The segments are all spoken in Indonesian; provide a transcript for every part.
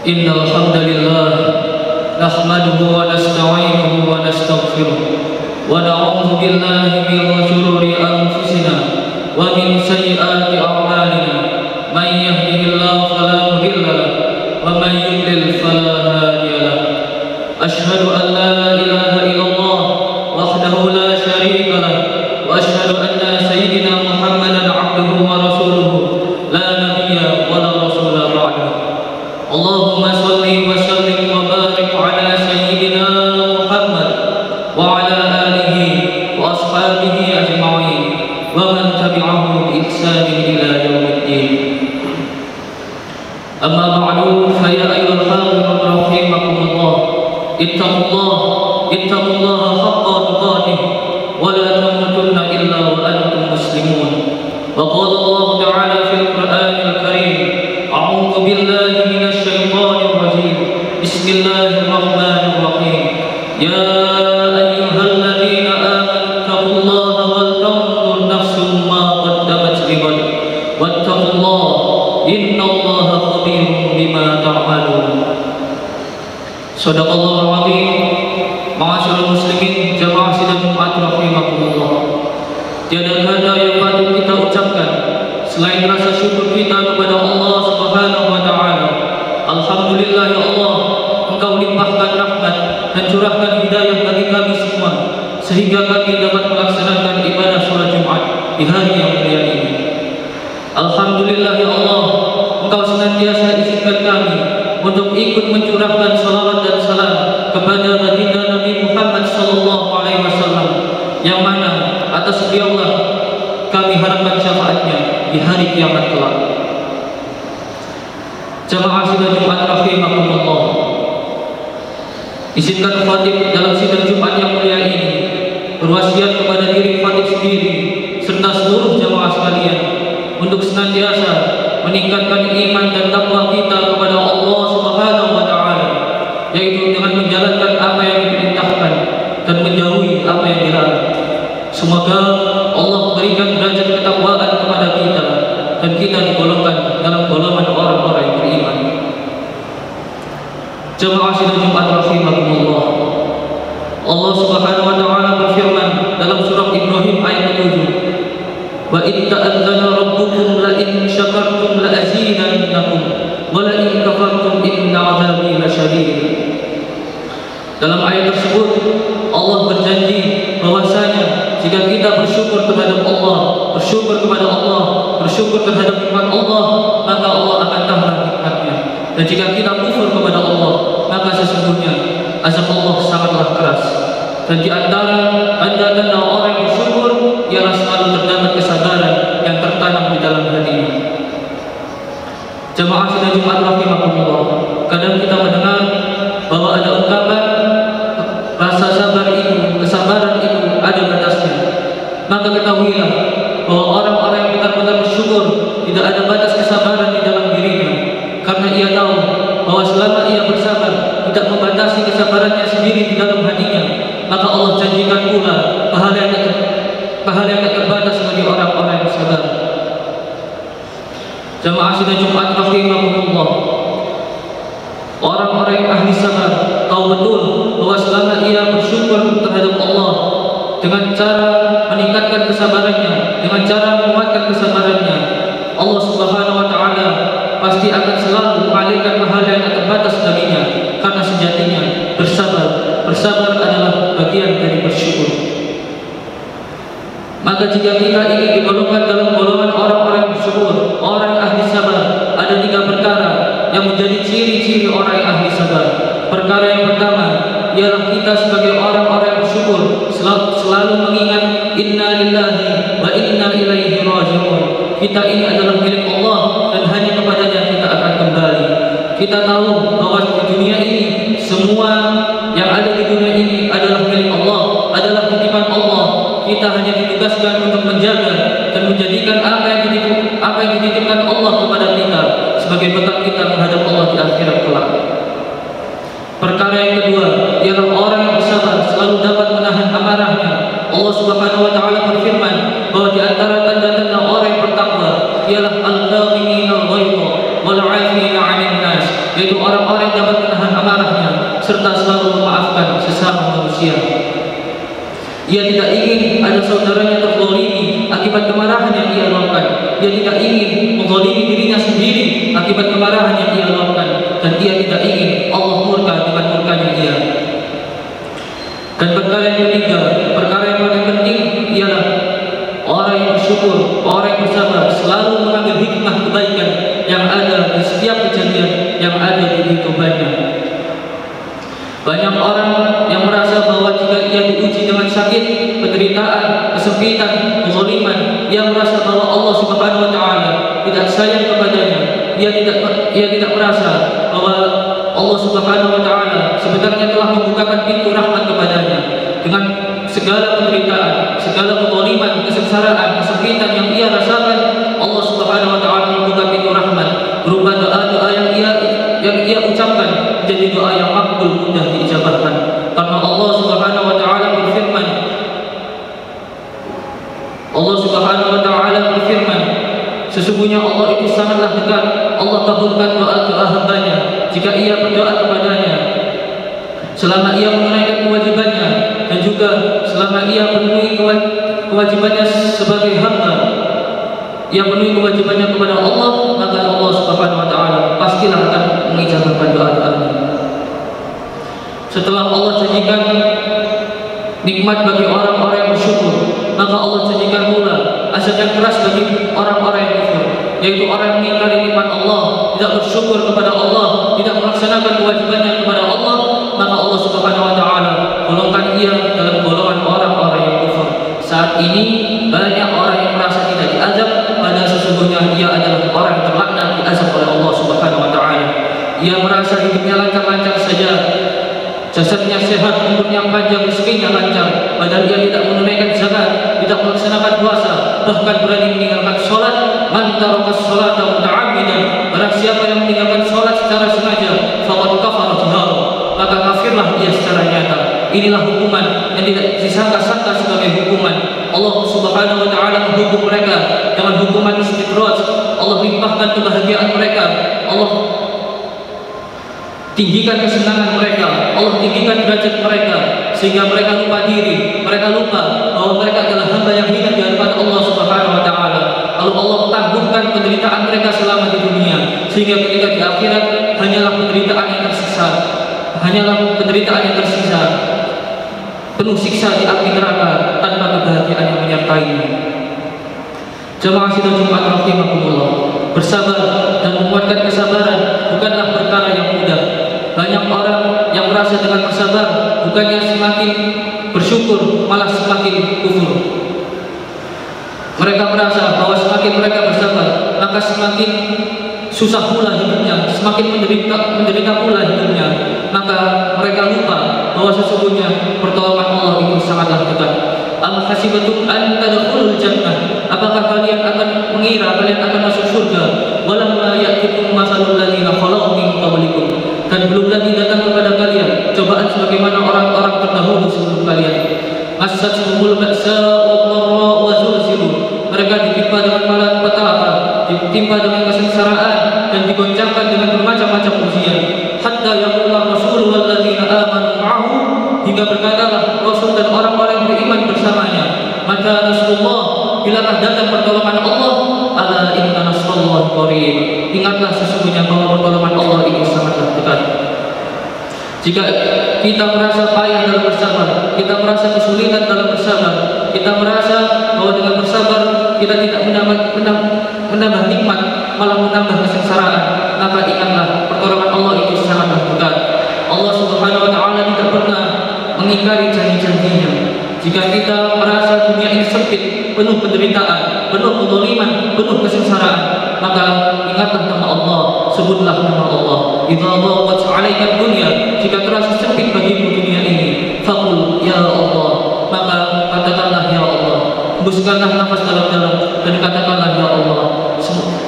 Innal hamdalillah nahmaduhu wa nasta'inuhu wa nastaghfiruh wa na'udzu billahi min shururi anfusina wa min sayyiati a'malina. May yahdihillahu fala mudilla lahu wa may yudlil fala hadiya lahu. Ashhadu an la ilaha illallah wahdahu la syarika lahu wa ashhadu anna sayyidina Muhammadan 'abduhu wa rasuluhu la nabiyya wa la rasula ba'dahu. Allahumma salli wa sallim wa barik ala sayyidina Muhammad wa ala alihi wa ashabihi ajma'in wa man tabi'ahu bi ihsanin ila yaumiddin. Amma ba'du, fa ya ayyuhal hadirin rahimakumullah, ittaqullaha haqqa tuqatih wa la tamutunna illa wa antum muslimun. Wa qala Allah ta'ala fil Qur'anil Karim, a'udzu billahi minasy syaithanir rajim. Bismillahirrahmanirrahim. Ya ayyuhalladzina amanu taqullaha wal tanzur nafsum ma qaddamat lighad wattaqullaha innallaha khabirum bima ta'malun. Shadaqallahul azim. Ma'asyiral muslimin, jamaah sidang Jumat rahimakumullah. Tiada kata yang patut kita ucapkan selain rasa syukur kita kepada Allah Subhanahu wa taala. Alhamdulillah ya Allah, Engkau limpahkan rahmat dan curahkan hidayah bagi kami semua sehingga kami dapat melaksanakan ibadah salat Jumat di hari yang mulia ini. Alhamdulillah ya Allah, Engkau senantiasa izinkan kami untuk ikut mencurahkan salawat dan salam kepada baginda Nabi Muhammad sallallahu alaihi wasallam, yang mana atas beliaulah kami harapkan syafaatnya di hari kiamat kelak. Jamaah sidang Jumat rahimakumullah, izinkan khatib dalam sidang Jumat yang mulia ini berwasiat kepada diri khatib sendiri serta seluruh jamaah sekalian untuk senantiasa meningkatkan iman dan takwa kita kepada Allah Subhanahu wa taala, yaitu dengan menjalankan apa yang diperintahkan dan menjauhi apa yang dilarang. Semoga Allah memberikan derajat ketakwaan kepada kita dan kita digolongkan dalam golongan orang-orang yang beriman. Jemaah sidang Jumat rahimakumullah, Allah Subhanahu wa taala berfirman dalam surah Ibrahim ayat 7, wa in ta'adzana rabbukum la in syakartum la azidannakum wa la in kafartum inna 'adzabi lasyadid. Dalam ayat tersebut Allah berjanji bahwasanya jika kita bersyukur kepada Allah, bersyukur terhadap nikmat Allah, maka Allah akan tambah nikmatnya. Dan jika kita kufur kepada Allah, maka sesungguhnya azab Allah sangatlah keras. Dan di antara tanda-tanda orang yang bersyukur ialah selalu terdapat kesabaran yang tertanam di dalam hatinya. Jemaah sidang Jumat rahimakumullah, kadang kita mendengar bahwa ada ungkapan rasa sabar itu, kesabaran itu ada batasnya. Maka ketahuilah bahwa orang-orang yang benar-benar bersyukur tidak ada batas kesabaran di dalam dirinya, karena ia tahu bahwa selama ia bersabar tidak membatasi kesabarannya sendiri di dalam hatinya, maka Allah janjikan pula pahala yang tak terbatas bagi orang-orang yang sabar. Jemaah sidang Jumat rahimakumullah, orang-orang yang ahli sabar tahu betul bahwa selama ia bersyukur terhadap Allah dengan cara meningkatkan kesabarannya, dengan cara menguatkan kesabarannya, Allah Subhanahu wa taala pasti akan selalu mengalirkan pahala yang tak terbatas baginya, karena sejatinya bersabar adalah bagian dari bersyukur. Maka jika kita ingin digolongkan dalam golongan orang-orang yang bersyukur, orang yang ahli sabar, ada 3 perkara yang menjadi ciri-ciri orang yang ahli sabar. Perkara yang pertama ialah kita sebagai orang-orang yang bersyukur selalu mengingat inna lillahi wa inna ilaihi raji'un. Kita ini adalah milik Allah dan hanya kepadanya kita akan kembali. Kita tahu bahwa di dunia ini semua yang ada di dunia ini adalah milik Allah, adalah titipan Allah. Kita hanya ditugaskan untuk menjaga dan menjadikan apa yang dititipkan Allah kepada kita sebagai bekal kita menghadap Allah di akhirat kelak. Perkara yang kedua ialah orang yang bersabar selalu dapat menahan amarahnya. Allah Subhanahu wa taala berfirman bahwa di antara tanda-tanda orang yang bertakwa ialah al-kadhimina al-ghaidha wal 'afina 'anil nas, yaitu orang-orang manusia. Ia tidak ingin ada saudaranya terzalimi akibat kemarahan yang ia luapkan. Ia tidak ingin menzalimi dirinya sendiri akibat kemarahan yang ia luapkan, dan ia tidak ingin Allah murka dengan murkanya ia. Dan perkara yang ketiga, perkara yang paling penting ialah orang yang bersyukur, orang yang bersabar, selalu mengambil hikmah kebaikan yang ada di setiap kejadian yang ada di kehidupannya. Banyak orang yang merasa bahwa jika ia diuji dengan sakit, penderitaan, kesempitan, kezaliman, ia merasa bahwa Allah Subhanahu wa taala tidak sayang kepadanya. Ia tidak merasa bahwa Allah Subhanahu wa taala sebenarnya telah membukakan pintu rahmat kepadanya. Dengan segala penderitaan, segala kezaliman, kesengsaraan, kesempitan yang ia rasakan, Allah Subhanahu wa taala membuka pintu rahmat berupa doa-doa yang ia ucapkan menjadi doa yang makbul, mudah diijabahkan. Karena Allah Subhanahu wa taala berfirman, sesungguhnya Allah itu sangatlah dekat. Allah kabulkan doa-doa hambanya jika ia berdoa kepadanya, selama ia menunaikan kewajibannya, dan juga selama ia memenuhi kewajibannya sebagai hamba. Ia memenuhi kewajibannya kepada Allah, maka Allah Subhanahu wa taala pastilah akan mengijabahkan doa-doanya. Setelah Allah janjikan nikmat bagi orang-orang yang bersyukur, maka Allah janjikan pula azab yang keras bagi orang-orang yang kufur, yaitu orang yang mengingkari nikmat Allah, tidak bersyukur kepada Allah, tidak melaksanakan kewajibannya kepada Allah, maka Allah Subhanahu wa taala golongkan ia dalam golongan orang-orang yang kufur. Saat ini banyak orang yang merasa tidak diazab, padahal sesungguhnya dia adalah orang yang terlaknat diazab oleh Allah Subhanahu wa taala. Ia merasa hidupnya lancar-lancar saja, jasadnya sehat, umurnya panjang, rezekinya lancar, padahal ia tidak menunaikan zakat, tidak melaksanakan puasa, bahkan berani meninggalkan sholat. Man tarakas sholata muta'ammidan, barang siapa yang meninggalkan sholat secara sengaja, faqad kafara jahara, maka kafirlah dia secara nyata. Inilah hukuman yang tidak disangka-sangka sebagai hukuman. Allah Subhanahu wa taala menghukum mereka dengan hukuman istidraj. Allah limpahkan kebahagiaan mereka, Allah tinggikan kesenangan mereka, Allah tinggikan derajat mereka, sehingga mereka lupa diri, mereka lupa bahwa mereka adalah hamba yang hina di hadapan Allah Subhanahu wa taala. Lalu Allah tangguhkan penderitaan mereka selama di dunia, sehingga ketika di akhirat hanyalah penderitaan yang tersisa, penuh siksa di api neraka tanpa kebahagiaan yang menyertainya. Jemaah sidang Jumat rahimakumullah, bersabar dan menguatkan kesabaran bukanlah perkara yang mudah. Banyak orang yang merasa dengan bersabar bukannya semakin bersyukur, malah semakin kufur. Mereka merasa bahwa semakin mereka bersabar, maka semakin susah pula hidupnya, semakin menderita pula hidupnya. Maka mereka lupa bahwa sesungguhnya pertolongan Allah itu sangatlah dekat. Am hasibatum an tadkhulul jannah, apakah kalian akan mengira kalian akan masuk surga, walamma ya'tikum masalul ladzina khalau min qablikum, dan belum lagi datang kepada kalian cobaan sebagaimana orang-orang terdahulu sebelum kalian. Massatuhumul ba'sa'u dharra wa zulzilu, mereka ditimpa dengan malapetaka, ditimpa dengan kesengsaraan, dan digoncangkan dengan bermacam-macam ujian. Hatta yaqula rasul wal ladzina amanu ma'ahu, hingga berkatalah Rasul dan orang-orang yang beriman bersamanya, mata nasrullah, bilakah datang pertolongan Allah, ala inna nasrullahi qarib, ingatlah sesungguhnya bahwa pertolongan Allah itu sangatlah dekat. Jika kita merasa payah dalam bersabar, kita merasa kesulitan dalam bersabar, kita merasa bahwa dengan bersabar kita tidak menambah nikmat, malah menambah kesengsaraan, maka ingatlah pertolongan Allah itu sangatlah dekat. Allah Subhanahu wa taala tidak pernah mengingkari janji-janjinya. Jika kita merasa dunia ini sempit, penuh penderitaan, penuh kezaliman, penuh kesengsaraan, maka ingatlah nama Allah, sebutlah nama Allah. Idza dhaqat 'alaika dunya, jika terasa sempit bagimu dunia ini, faqul ya Allah, maka katakanlah ya Allah. Hembuskanlah nafas dalam-dalam dan katakanlah ya Allah.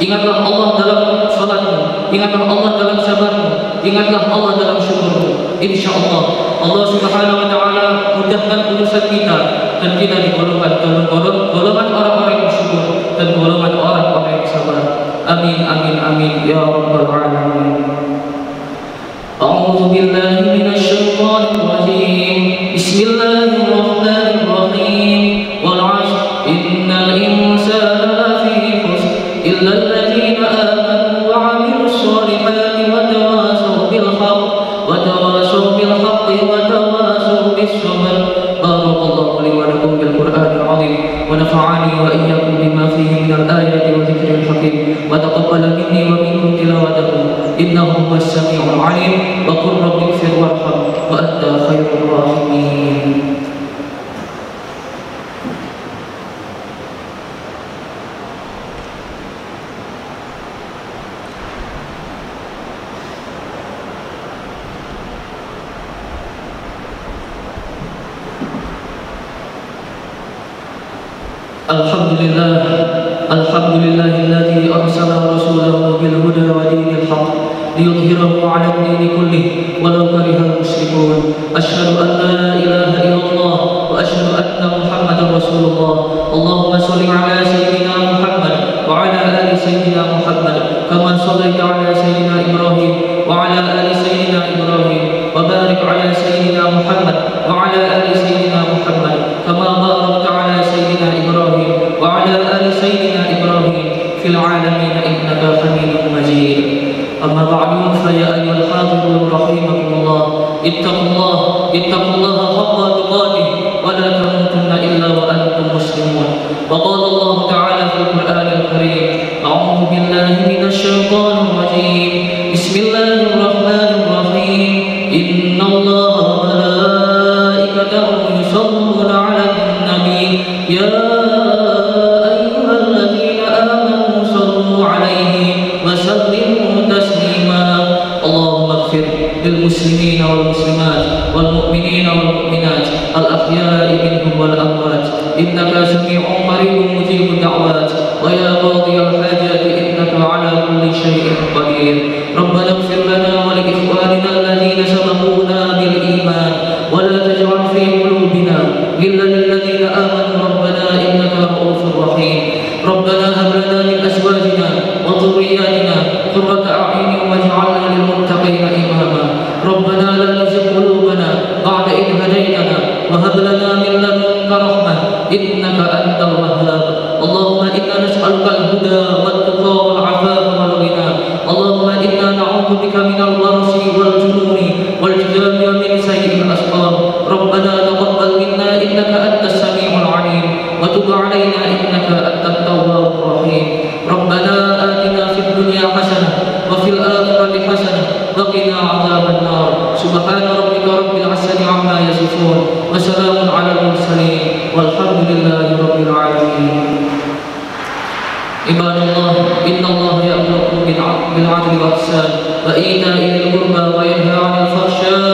Ingatlah Allah dalam salatmu, ingatlah Allah dalam sabarmu, ingatlah Allah dalam syukurmu. Insyaallah Allah Subhanahu wa taala mudahkan urusan kita, dan kita digolongkan dalam golongan orang-orang yang bersyukur dan golongan orang-orang yang sabar. Amin amin amin ya rabbal alamin. A'udzu billahi minasy syaithanir rajim. Bismillahirrahmanirrahim. Wal 'ashr innal insana lafi khusr illa alladziina aamanu wa 'amilus shalihati wa tawashaw bil haqqi wa tawashaw bis sabr. Barakallahu li wa lakum bil Qur'anil 'azim wa nafa'ani wa iyyakum bima fihi minal ayati wa dzikril hakim wa taqabbala minni wa minkum tilawatahu innahu huwas samii'ul 'aliim. Wa qul rabbighfir warham wa anta khairur rahimin. Alhamdulillahilladzi arsala rasulahu bil huda wa dinil haqq liyudhhirahu 'ala ad-dini kullih walau karihal musyrikun. Asyhadu an la ilaha illallah wa asyhadu anna Muhammadar Rasulullah. Allahumma shalli 'ala sayyidina Muhammad wa 'ala ali sayyidina Muhammad kama shallaita 'ala sayyidina Ibrahim wa 'ala ali sayyidina Ibrahim wa barik 'ala sayyidina Muhammad wa 'ala ali sayyidina Muhammad kama barakta 'ala sayyidina Ibrahim wa 'ala ali sayyidina Ibrahim fil 'alamin innaka Hamidum Majid. Amma ba'du fa ya ayyuhal hadirun rahimakumullah ittaqullaha haqqa tuqatih wa la tamutunna illa wa antum muslimun. Wa qala Allah ta'ala fil Qur'anil Karim a'udzu billahi minasy syaithanir rajim. Bismillahirrahmanirrahim. Innallaha wa malaikatahu yusholluna 'alan nabi ya للمسلمين والمسلمات والمؤمنين والمؤمنات الأحياء منهم والأموات إنك سميع قريب مجيب الدعوات ويا قاضي الحاجات إنك على كل شيء قدير. ربنا اغفر لنا ولإخواننا الذين سبقونا بالإيمان ولا تجعل في قلوبنا غلا للذين آمنوا ربنا إنك رؤوف رحيم. ربنا هب لنا من أزواجنا وذرياتنا قرة أعين واجعلنا للمتقين إماما. ربنا لا تزغ قلوبنا بعد إذ هديتنا وهب لنا من لدنك رحمة إنك أنت الوهاب. اللهم إنا نسألك الهدى والتقى والعفاف والغنى. اللهم إنا نعوذ بك من البرص والجنون والجذام ومن سيء الأسقام. ربنا تقبل منا إنك أنت السميع العليم وتب علينا إنك أنت التواب الرحيم. ربنا آتنا في الدنيا حسنة وفي الآخرة حسنة وقنا عذاب النار. سبحان ربك رب العزة عما يصفون وسلام على المرسلين والحمد لله رب العالمين. عباد الله إن الله يأمركم بالعدل والإحسان وإيتاء ذي القربى وينهى عن الفحشاء